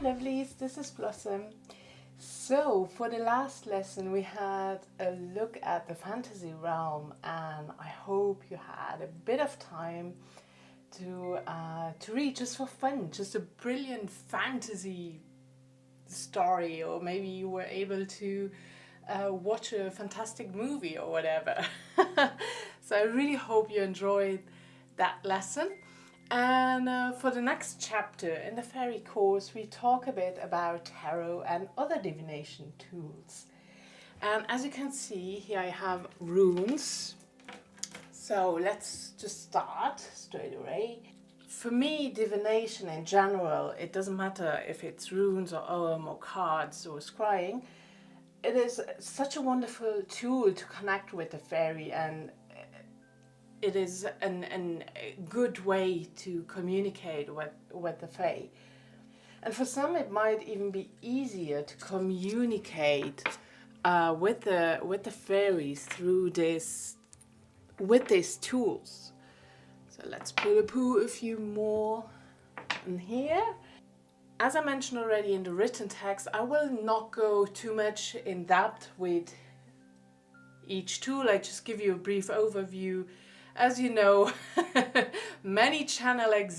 lovelies, this is Blossom. So for the last lesson we had a look at the fantasy realm, and I hope you had a bit of time to read just for fun, just a brilliant fantasy story, or maybe you were able to watch a fantastic movie or whatever. So I really hope you enjoyed that lesson. And for the next chapter in the fairy course, we talk a bit about tarot and other divination tools. And as you can see, here I have runes. So let's just start straight away. For me, divination in general, it doesn't matter if it's runes or Ogham or cards or scrying. It is such a wonderful tool to connect with the fairy, and it is a good way to communicate with the fae. And for some it might even be easier to communicate with the fairies through with these tools. So let's put a few more in here. As I mentioned already in the written text, I will not go too much in depth with each tool. I just give you a brief overview. As you know, many channels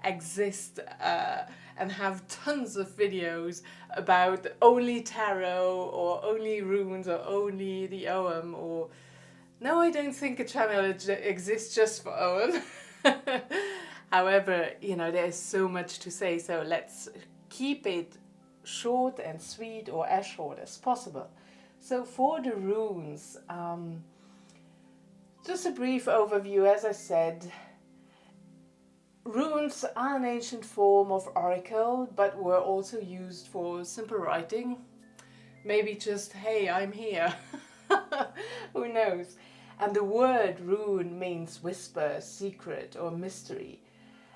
exist and have tons of videos about only tarot or only runes or only the Ogham. Or no, I don't think a channel exists just for Ogham. However, you know, there's so much to say, so let's keep it short and sweet, or as short as possible. So for the runes, just a brief overview. As I said, runes are an ancient form of oracle, but were also used for simple writing. Maybe just, hey, I'm here. Who knows? And the word rune means whisper, secret, or mystery.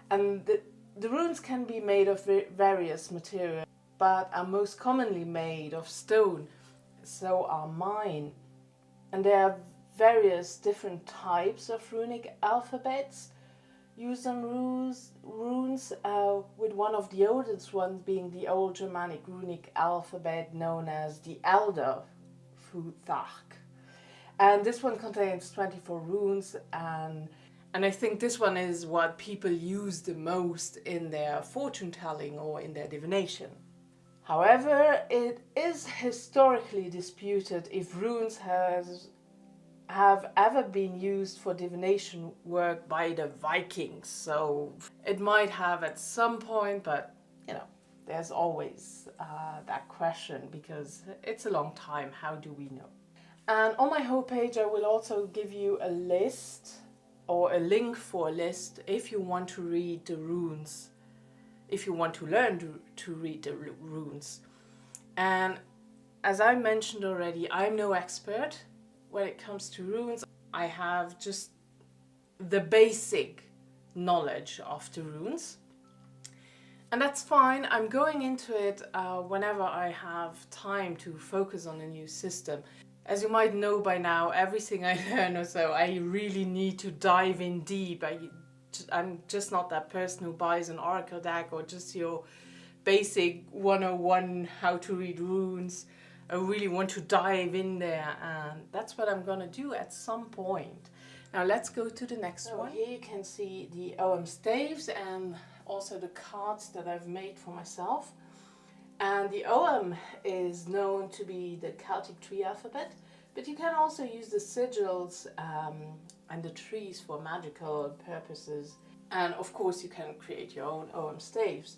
And the runes can be made of various materials, but are most commonly made of stone. So are mine. And there are various different types of runic alphabets used on runes, with one of the oldest ones being the old Germanic runic alphabet known as the Elder Futhark. And this one contains 24 runes, and I think this one is what people use the most in their fortune telling or in their divination. However, it is historically disputed if runes have ever been used for divination work by the Vikings. So it might have at some point, but you know, there's always that question, because it's a long time. How do we know? And on my homepage I will also give you a list, or a link for a list, if you want to read the runes, if you want to learn to read the runes. And as I mentioned already, I'm no expert when it comes to runes. I have just the basic knowledge of the runes, and that's fine. I'm going into it whenever I have time to focus on a new system. As you might know by now, everything I learn or so, I really need to dive in deep. I'm just not that person who buys an oracle deck or just your basic 101 how to read runes. I really want to dive in there, and that's what I'm gonna do at some point. Now let's go to the next one. Here you can see the Ogham staves and also the cards that I've made for myself. And the Ogham is known to be the Celtic tree alphabet, but you can also use the sigils and the trees for magical purposes. And of course you can create your own Ogham staves.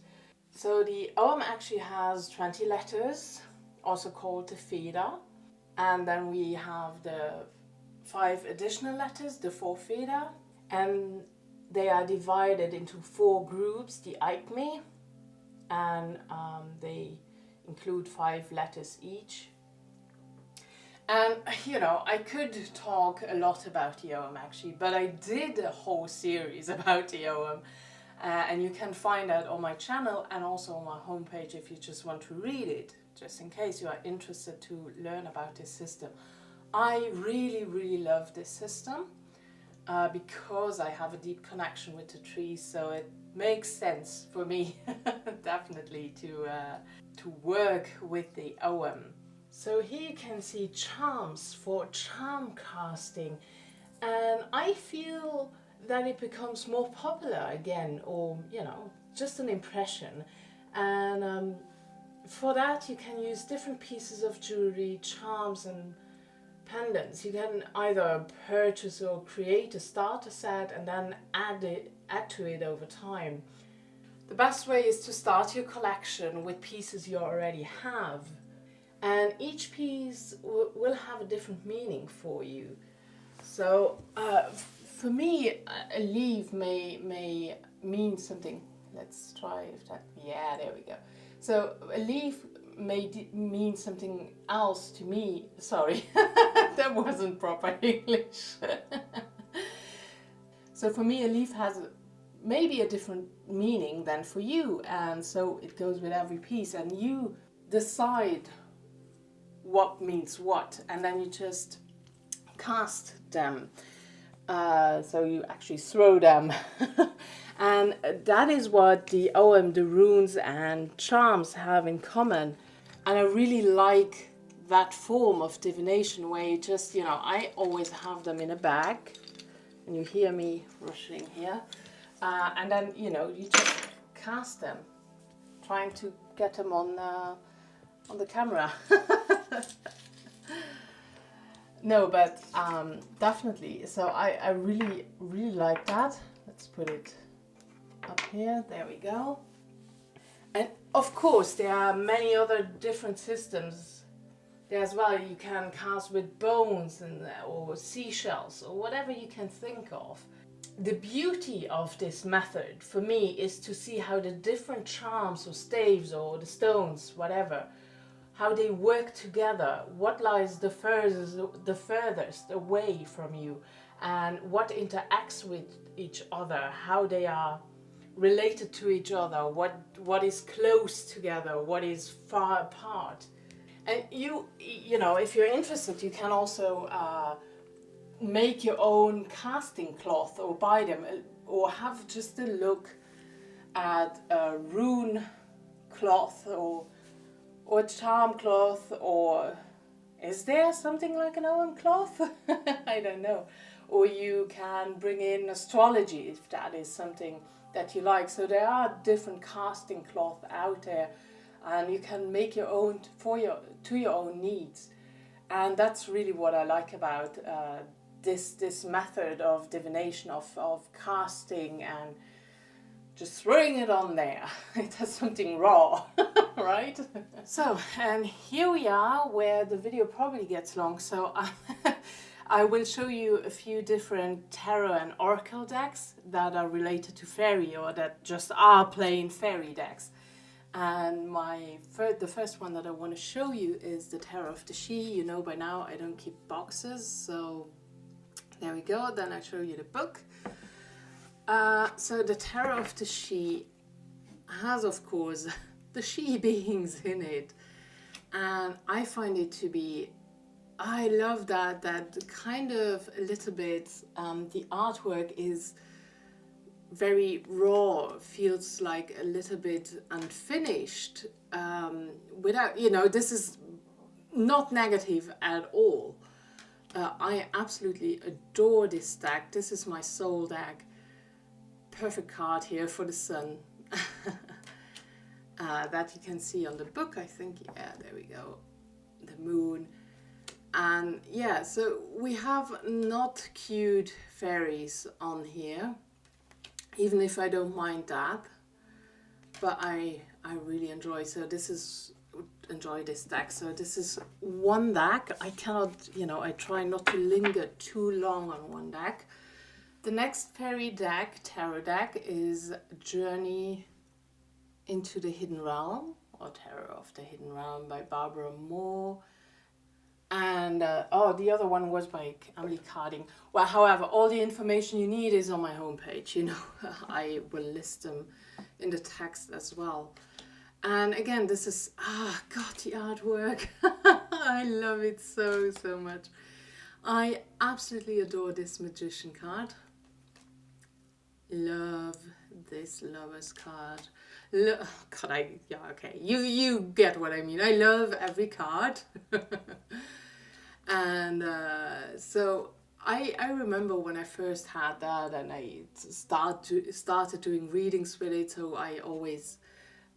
So the Ogham actually has 20 letters, also called the feather. And then we have the 5 additional letters, the 4 feather. And they are divided into 4 groups, the Aigme. And they include 5 letters each. And you know, I could talk a lot about the Ogham actually, but I did a whole series about the Ogham, and you can find that on my channel and also on my homepage if you just want to read it, just in case you are interested to learn about this system. I really love this system. because I have a deep connection with the trees, so it makes sense for me definitely to work with the Ogham. So here you can see charms for charm casting, and I feel that it becomes more popular again, or you know, just an impression. And for that you can use different pieces of jewelry, charms and pendants. You can either purchase or create a starter set and then add to it over time. The best way is to start your collection with pieces you already have, and each piece will have a different meaning for you. So for me, a leaf may mean something. Let's try if that, yeah, there we go. So a leaf may mean something else to me. Sorry, that wasn't proper English. So for me, a leaf has maybe a different meaning than for you, and so it goes with every piece, and you decide what means what, and then you just cast them. So you actually throw them. And that is what the Ogham, the runes and charms have in common. And I really like that form of divination where you just, you know, I always have them in a bag, and you hear me rushing here. And then, you know, you just cast them, trying to get them on the camera. No, but definitely. So I really like that. Let's put it up here. There we go. And of course, there are many other different systems there as well. You can cast with bones or seashells or whatever you can think of. The beauty of this method for me is to see how the different charms or staves or the stones, whatever, how they work together, what lies the furthest away from you, and what interacts with each other, how they are related to each other, what is close together, what is far apart. And you know, if you're interested, you can also make your own casting cloth or buy them, or have just a look at a rune cloth or charm cloth, or is there something like an Ogham cloth? I don't know. Or you can bring in astrology if that is something that you like. So there are different casting cloth out there, and you can make your own to your own needs. And that's really what I like about this method of divination, of casting and just throwing it on there. It has something raw, right? So, and here we are where the video probably gets long. So I will show you a few different tarot and oracle decks that are related to fairy, or that just are plain fairy decks. And the first one that I want to show you is the Tarot of the She. You know by now I don't keep boxes, so there we go. Then I show you the book. So the Tarot of the She has, of course, the she beings in it, and I find it to be, I love that kind of a little bit, the artwork is very raw, feels like a little bit unfinished, without, you know, this is not negative at all. I absolutely adore this deck. This is my soul deck. Perfect card here for the sun. That you can see on the book, I think. Yeah, there we go. The moon. And yeah, so we have not cued fairies on here, even if I don't mind that. But I really enjoy, enjoy this deck. So this is one deck. I cannot, you know, I try not to linger too long on one deck. The next fairy deck, tarot deck, is Journey into the Hidden Realm, or Tarot of the Hidden Realm by Barbara Moore. And the other one was by Emily Carding. Well, however, all the information you need is on my homepage. You know, I will list them in the text as well. And again, this is, God, the artwork. I love it so much. I absolutely adore this Magician card. Love this Lovers card. Yeah, okay. You get what I mean. I love every card. And so I remember when I first had that, and I started doing readings with it, so I always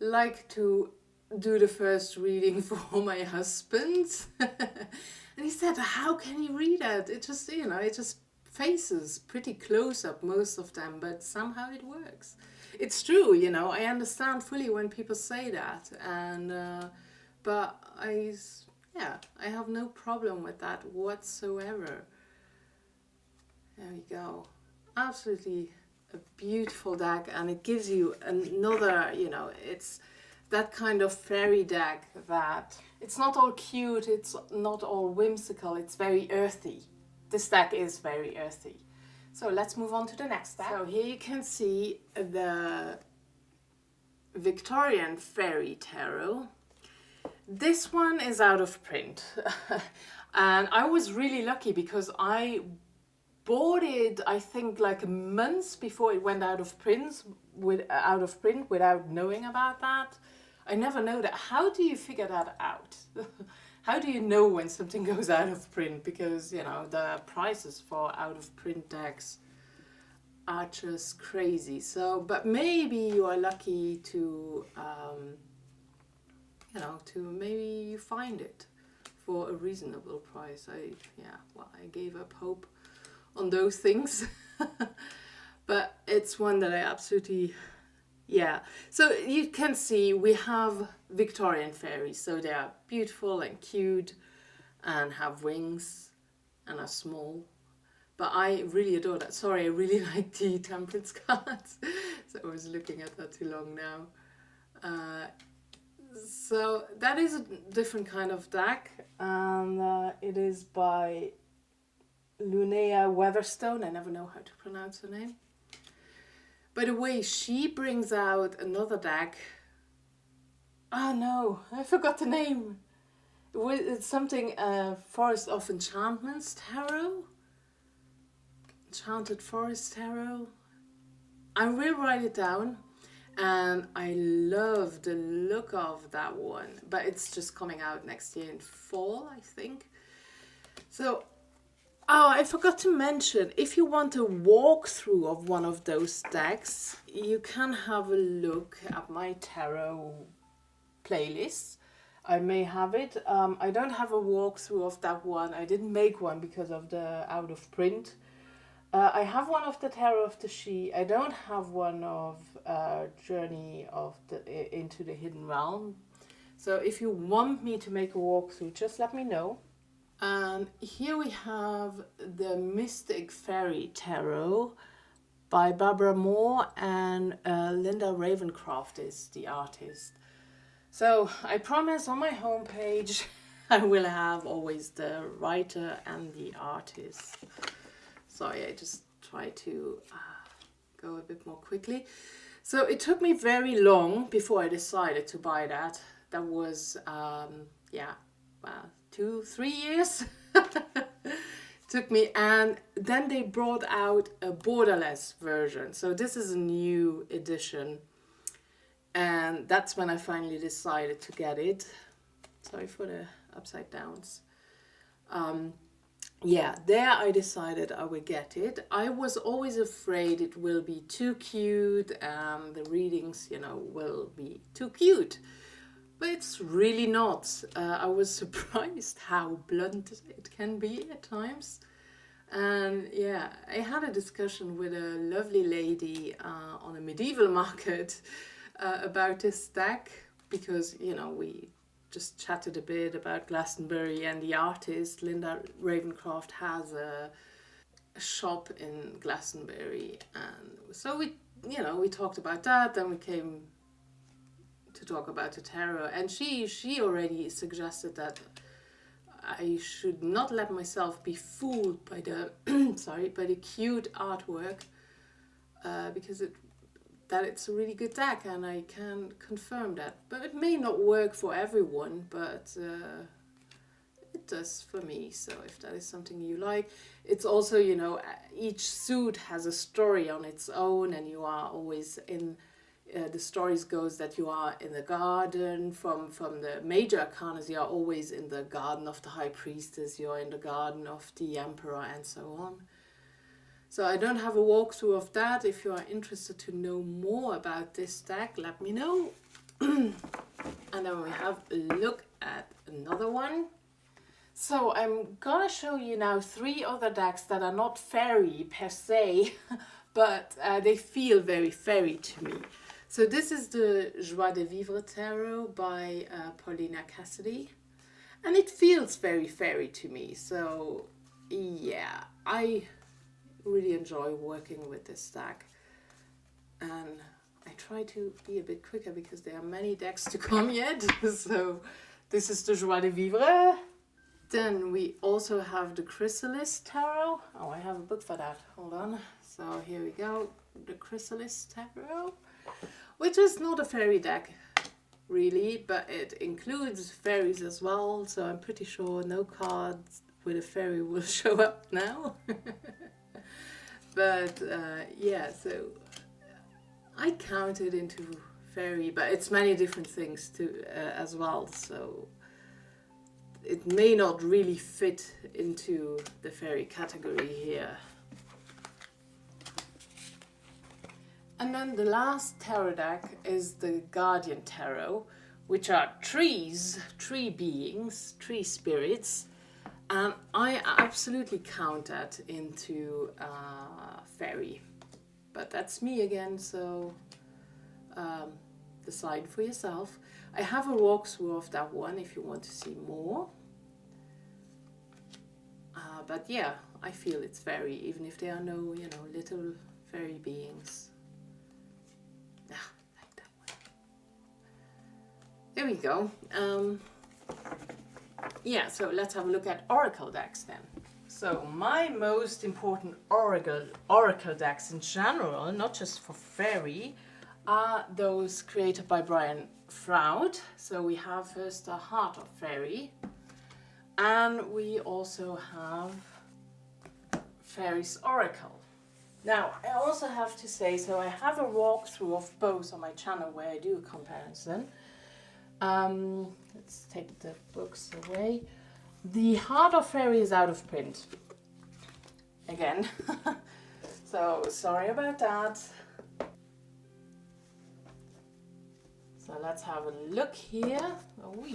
like to do the first reading for my husband. And he said, how can you read it? It just, it just faces pretty close up, most of them, but somehow it works. It's true, I understand fully when people say that. And, but I have no problem with that whatsoever. There we go. Absolutely a beautiful deck, and it gives you another, it's that kind of fairy deck that it's not all cute, it's not all whimsical, it's very earthy. This deck is very earthy. So let's move on to the next deck. So here you can see the Victorian Faery Tarot. This one is out of print. And I was really lucky because I bought it, I think, like months before it went out of print, without knowing about that. I never know that. How do you figure that out? How do you know when something goes out of print? Because, the prices for out of print decks are just crazy. So, but maybe you are lucky to, maybe you find it for a reasonable price. I gave up hope on those things. But it's one that I absolutely, so you can see we have Victorian fairies, so they are beautiful and cute and have wings and are small, but I really adore that. Sorry, I really like the temperance cards. So I was looking at that too long now. So that is a different kind of deck, and it is by Lunea Weatherstone. I never know how to pronounce her name. By the way, she brings out another deck. Oh no, I forgot the name. It's something, Forest of Enchantments Tarot? Enchanted Forest Tarot? I will write it down. And I love the look of that one. But it's just coming out next year in fall, I think. So, I forgot to mention, if you want a walkthrough of one of those decks, you can have a look at my tarot playlist. I may have it. I don't have a walkthrough of that one. I didn't make one because of the out of print. I have one of the Tarot of the She. I don't have one of Journey of into the Hidden Realm. So if you want me to make a walkthrough, just let me know. And here we have the Mystic Fairy Tarot by Barbara Moore, and Linda Ravencroft is the artist. So I promise on my homepage I will have always the writer and the artist. Sorry, I just try to go a bit more quickly. So it took me very long before I decided to buy that. That was, 2-3 years. Took me, and then they brought out a borderless version. So this is a new edition. And that's when I finally decided to get it. Sorry for the upside downs. There I decided I would get it. I was always afraid it will be too cute and the readings, will be too cute. But it's really not. I was surprised how blunt it can be at times. And I had a discussion with a lovely lady on a medieval market about this deck, because, we just chatted a bit about Glastonbury, and the artist Linda Ravencroft has a shop in Glastonbury, and so we talked about that. Then we came to talk about the tarot, and she already suggested that I should not let myself be fooled by the by the cute artwork, because it's a really good deck, and I can confirm that. But it may not work for everyone, but does for me. So if that is something you like, it's also, you know, each suit has a story on its own, and you are always in, the stories goes that you are in the garden. From the major arcanas, you are always in the garden of the high priestess, you're in the garden of the emperor, and so on. So I don't have a walkthrough of that. If you are interested to know more about this deck, let me know. And then we have a look at another one. So I'm gonna show you now 3 other decks that are not fairy per se, but they feel very fairy to me. So this is the Joie de Vivre Tarot by Paulina Cassidy, and it feels very fairy to me. So yeah, I really enjoy working with this deck, and I try to be a bit quicker because there are many decks to come yet. So this is the Joie de Vivre. Then we also have the Chrysalis Tarot. Oh, I have a book for that. Hold on. So here we go. The Chrysalis Tarot, which is not a fairy deck really, but it includes fairies as well. So I'm pretty sure no cards with a fairy will show up now. But yeah, so I count it into fairy, but it's many different things too as well. So it may not really fit into the fairy category here. And then the last tarot deck is the Guardian Tarot, which are trees, tree beings, tree spirits. And I absolutely count that into fairy. But that's me again, so decide for yourself. I have a walkthrough of that one if you want to see more. But yeah, I feel it's fairy, even if there are no, you know, little fairy beings. Like that one. There we go. Yeah, so let's have a look at oracle decks then. So my most important oracle decks in general, not just for fairy, are those created by Brian Froud. So we have first the Heart of Fairy, and we also have Fairy's Oracle. Now I also have to say, so I have a walkthrough of both on my channel where I do a comparison. Let's take the books away. The Heart of Fairy is out of print again. So sorry about that. So let's have a look here. Oh,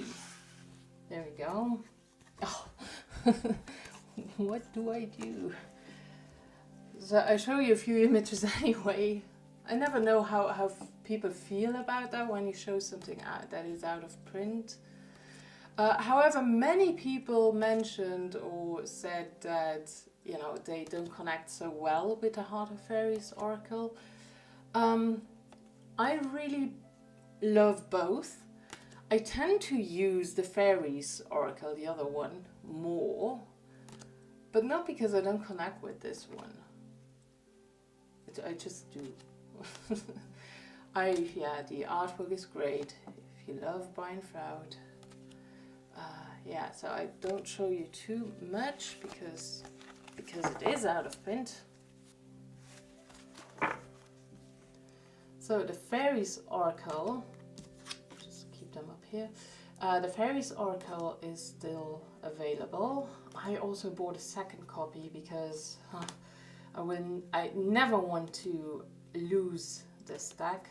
there we go. Oh. What do I do? So I show you a few images anyway. I never know how people feel about that when you show something that is out of print. However, many people mentioned or said that, you know, they don't connect so well with the Heart of Fairy's Oracle. I really love both. I tend to use the Fairy's Oracle, the other one, more, but not because I don't connect with this one. I just do. Yeah, the artwork is great. If you love Brian Froud. Yeah, so I don't show you too much because it is out of print. So the Fairy's Oracle, just keep them up here. The Fairy's Oracle is still available. I also bought a second copy because I never want to lose this deck.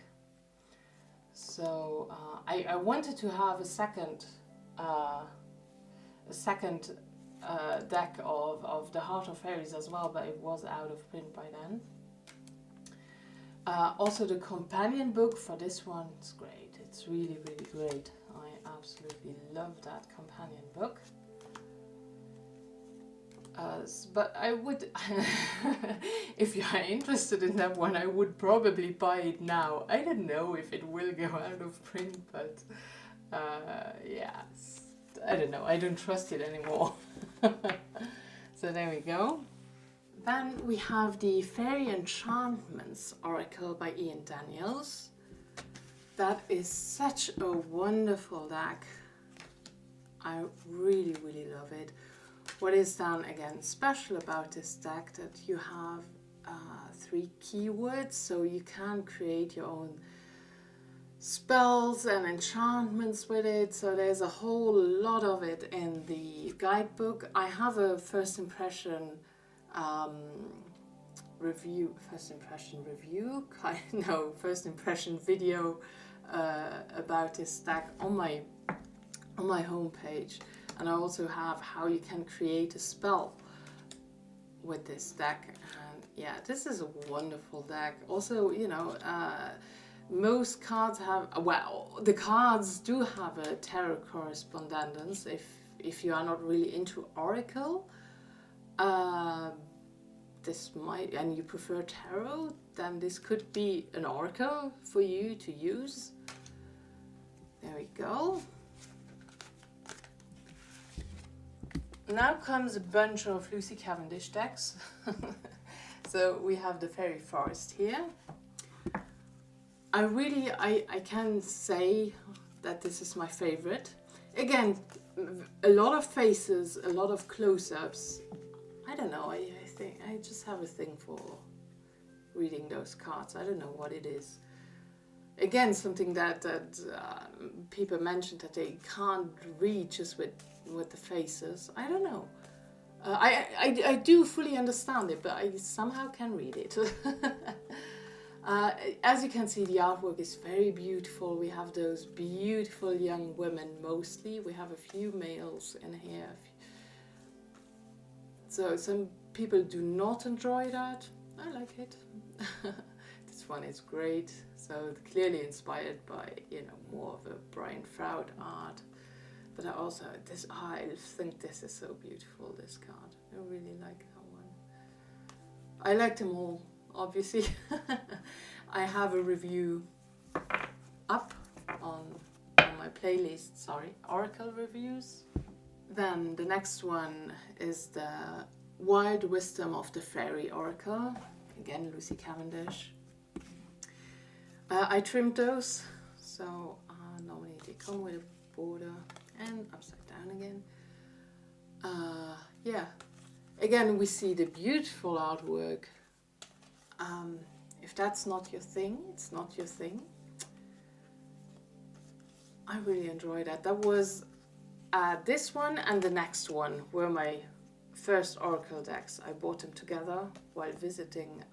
So I wanted to have a second deck of the Heart of Fairies as well, but it was out of print by then. Also the companion book for this one is great. It's really, really great. I absolutely love that companion book. But I would, if you are interested in that one, I would probably buy it now. I don't know if it will go out of print, but yeah, I don't know. I don't trust it anymore. So there we go. Then we have the Fairy Enchantments Oracle by Ian Daniels. That is such a wonderful deck. I really, really love it. What is then again special about this deck that you have 3 keywords, so you can create your own spells and enchantments with it. So there's a whole lot of it in the guidebook. I have a first impression video about this deck on my homepage, and I also have how you can create a spell with this deck. And yeah, this is a wonderful deck. Also, you know, most cards have, well, the cards do have a tarot correspondence. If you are not really into Oracle, this might, and you prefer tarot, then this could be an Oracle for you to use. There we go. Now comes a bunch of Lucy Cavendish decks. So we have the Fairy Forest here. I can say that this is my favorite. Again, a lot of faces, a lot of close-ups. I don't know, I think I just have a thing for reading those cards. I don't know what it is. Again, something that people mentioned that they can't read just with the faces. I don't know. I do fully understand it, but I somehow can read it. As you can see, the artwork is very beautiful. We have those beautiful young women mostly. We have a few males in here. So some people do not enjoy that. I like it. This one is great. So clearly inspired by, you know, more of a Brian Froud art. But I also, I think this is so beautiful, this card. I really like that one. I like them all, obviously. I have a review up on my playlist, sorry, Oracle reviews. Then the next one is the Wild Wisdom of the Fairy Oracle. Again, Lucy Cavendish. I trimmed those, so normally they come with a border and upside down again. Yeah, again we see the beautiful artwork. If that's not your thing, it's not your thing. I really enjoy that. That was this one and the next one were my first Oracle decks. I bought them together while visiting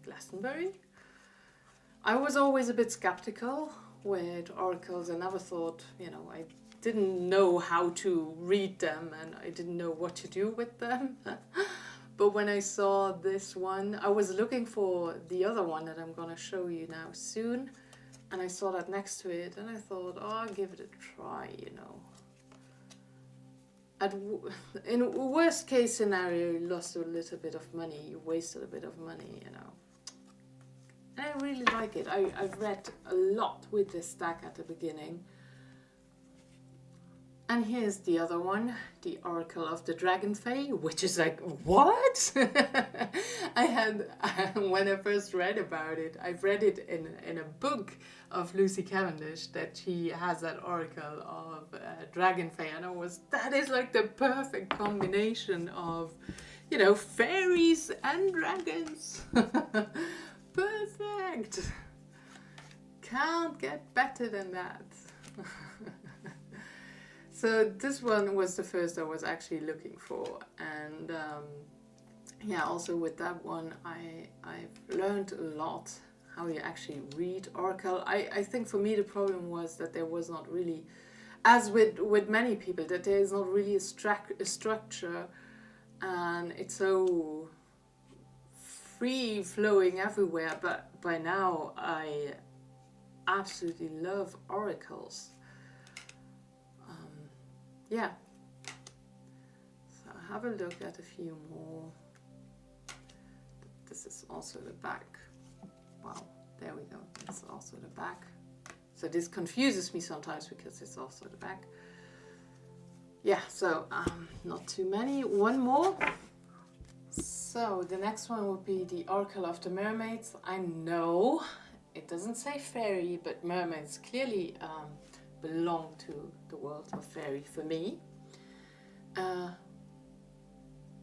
Glastonbury. I was always a bit skeptical with Oracles. I never thought, you know, I didn't know how to read them and I didn't know what to do with them. But when I saw this one, I was looking for the other one that I'm going to show you now soon. And I saw that next to it and I thought, oh, I'll give it a try, you know. In worst case scenario, you lost a little bit of money, you wasted a bit of money, you know. And I really like it. I've read a lot with this deck at the beginning. And here's the other one, the Oracle of the Dragon Fae, which is like, what? I had, when I first read about it, I've read it in a book of Lucy Cavendish that she has that Oracle of Dragon Fae, and that is like the perfect combination of, you know, fairies and dragons. Perfect. Can't get better than that. So this one was the first I was actually looking for, and yeah, also with that one I've learned a lot how you actually read Oracle. I think for me the problem was that there was not really, as with many people, that there is not really a structure, and it's so free flowing everywhere. But by now I absolutely love oracles. Yeah, so have a look at a few more. This is also the back. Wow, there we go. It's also the back. So this confuses me sometimes because it's also the back. Yeah, so not too many. One more. So the next one would be the Oracle of the Mermaids. I know it doesn't say fairy, but mermaids clearly belong to the world of fairy for me.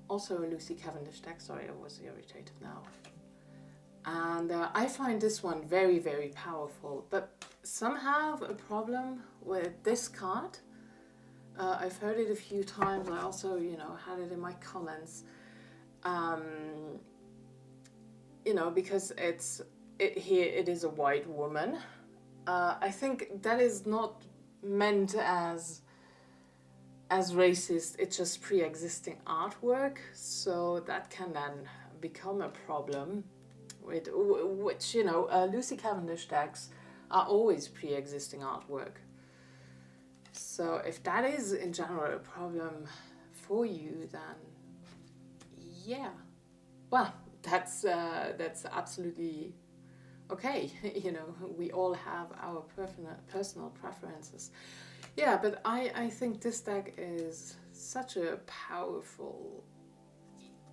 Also a Lucy Cavendish deck, sorry I was irritated now. And I find this one very, very powerful, but some have a problem with this card. I've heard it a few times. I also, you know, had it in my comments. You know, because here it is a white woman. I think that is not meant as racist. It's just pre-existing artwork, so that can then become a problem. With which, you know, Lucy Cavendish decks are always pre-existing artwork. So if that is in general a problem for you, then yeah, well, that's absolutely okay. You know, we all have our personal preferences. Yeah, but I think this deck is such a powerful.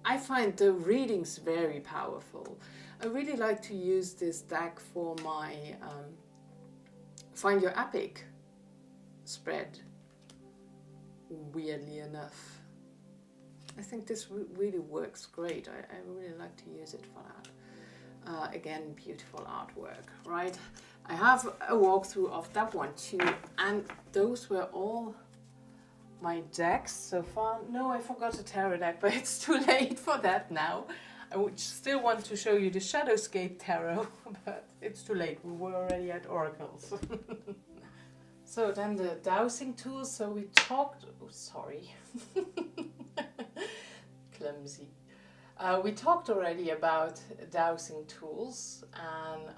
I find the readings very powerful. I really like to use this deck for my Find Your Epic spread, weirdly enough. I think this really works great. I really like to use it for that. Again, beautiful artwork, right? I have a walkthrough of that one too, and those were all my decks so far. No, I forgot a tarot deck, but it's too late for that now. I would still want to show you the Shadowscape Tarot, but it's too late. We were already at Oracles. So then the dowsing tools. So we talked, oh sorry, clumsy. We talked already about dowsing tools and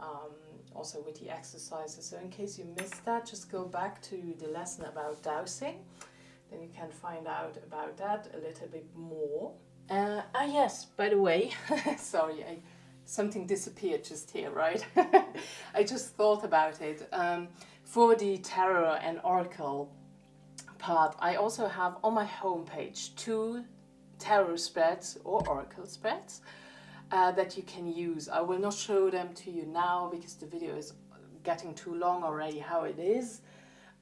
also with the exercises. So in case you missed that, just go back to the lesson about dowsing. Then you can find out about that a little bit more. Yes, by the way, sorry, something disappeared just here, right? I just thought about it. For the tarot and oracle part, I also have on my homepage 2 tarot spreads or oracle spreads that you can use. I will not show them to you now because the video is getting too long already how it is.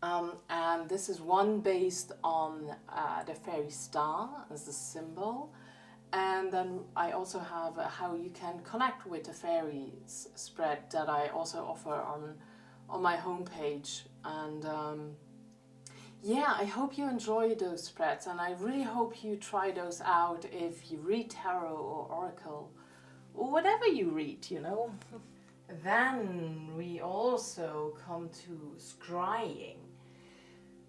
And this is one based on the fairy star as the symbol. And then I also have how you can connect with the fairies spread that I also offer on my homepage. And yeah, I hope you enjoy those spreads, and I really hope you try those out if you read tarot or oracle or whatever you read, you know. Then we also come to scrying.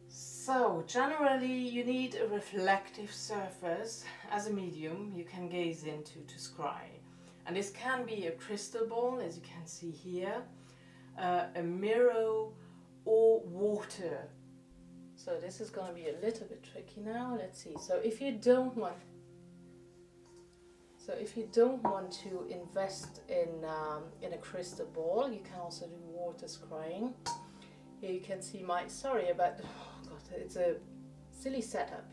So generally you need a reflective surface as a medium you can gaze into to scry. And this can be a crystal ball, as you can see here, a mirror or water. So this is going to be a little bit tricky now. Let's see. So if you don't want to invest in a crystal ball, you can also do water scrying. Here you can see my, sorry about, oh god, it's a silly setup.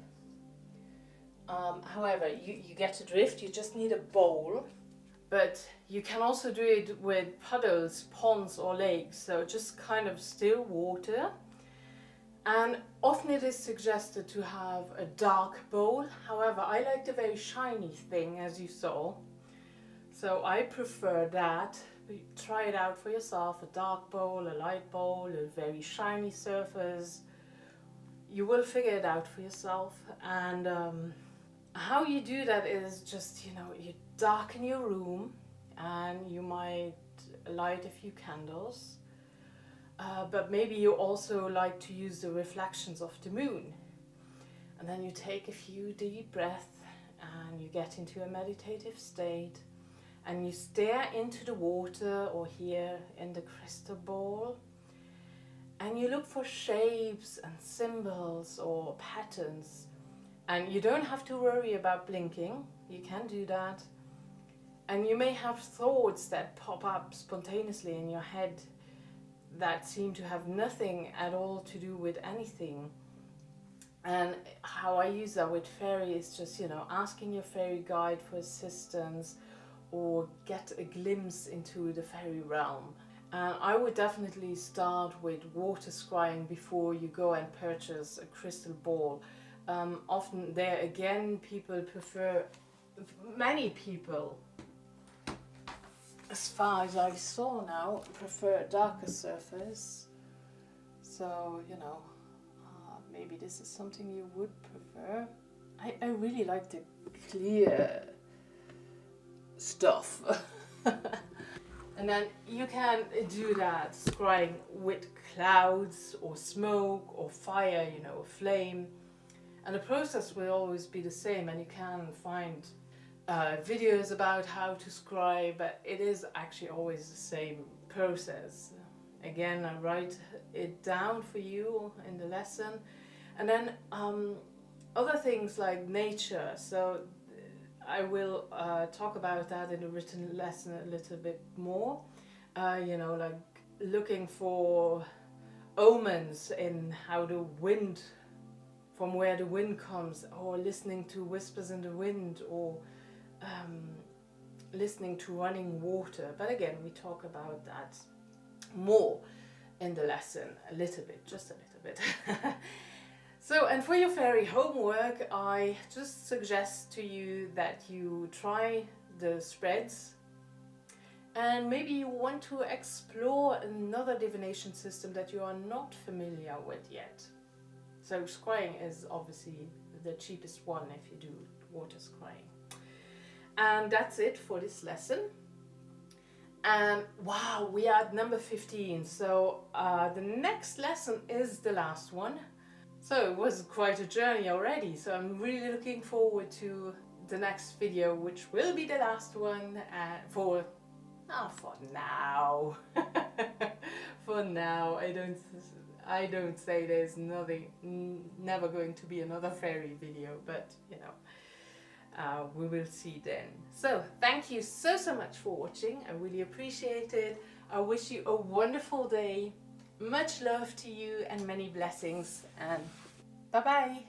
However, you get the drift. You just need a bowl, but you can also do it with puddles, ponds or lakes, so just kind of still water. And often it is suggested to have a dark bowl. However, I like the very shiny thing, as you saw, so I prefer that. Try it out for yourself, a dark bowl, a light bowl, a very shiny surface. You will figure it out for yourself. And how you do that is just, you know, you darken your room and you might light a few candles. But maybe you also like to use the reflections of the moon. And then you take a few deep breaths and you get into a meditative state. And you stare into the water or here in the crystal ball, and you look for shapes and symbols or patterns. And you don't have to worry about blinking, you can do that. And you may have thoughts that pop up spontaneously in your head that seem to have nothing at all to do with anything. And how I use that with fairy is just, you know, asking your fairy guide for assistance, or get a glimpse into the fairy realm. And I would definitely start with water scrying before you go and purchase a crystal ball. Often there again, people prefer, many people, as far as I saw now, prefer a darker surface. So, you know, maybe this is something you would prefer. I really like the clear stuff. And then you can do that scrying with clouds or smoke or fire, you know, a flame. And the process will always be the same, and you can find videos about how to scry, but it is actually always the same process. Again, I write it down for you in the lesson. And then other things like nature. So I will talk about that in the written lesson a little bit more. You know, like looking for omens in how the wind, from where the wind comes, or listening to whispers in the wind, or listening to running water. But again, we talk about that more in the lesson a little bit, just a little bit. So, and for your fairy homework, I just suggest to you that you try the spreads, and maybe you want to explore another divination system that you are not familiar with yet. So scrying is obviously the cheapest one if you do water scrying. And that's it for this lesson. And wow, we are at number 15. So the next lesson is the last one. So it was quite a journey already. So I'm really looking forward to the next video, which will be the last one for now. For now, I don't say there's never going to be another fairy video, but you know, we will see then. So thank you so much for watching. I really appreciate it. I wish you a wonderful day. Much love to you and many blessings, and bye bye.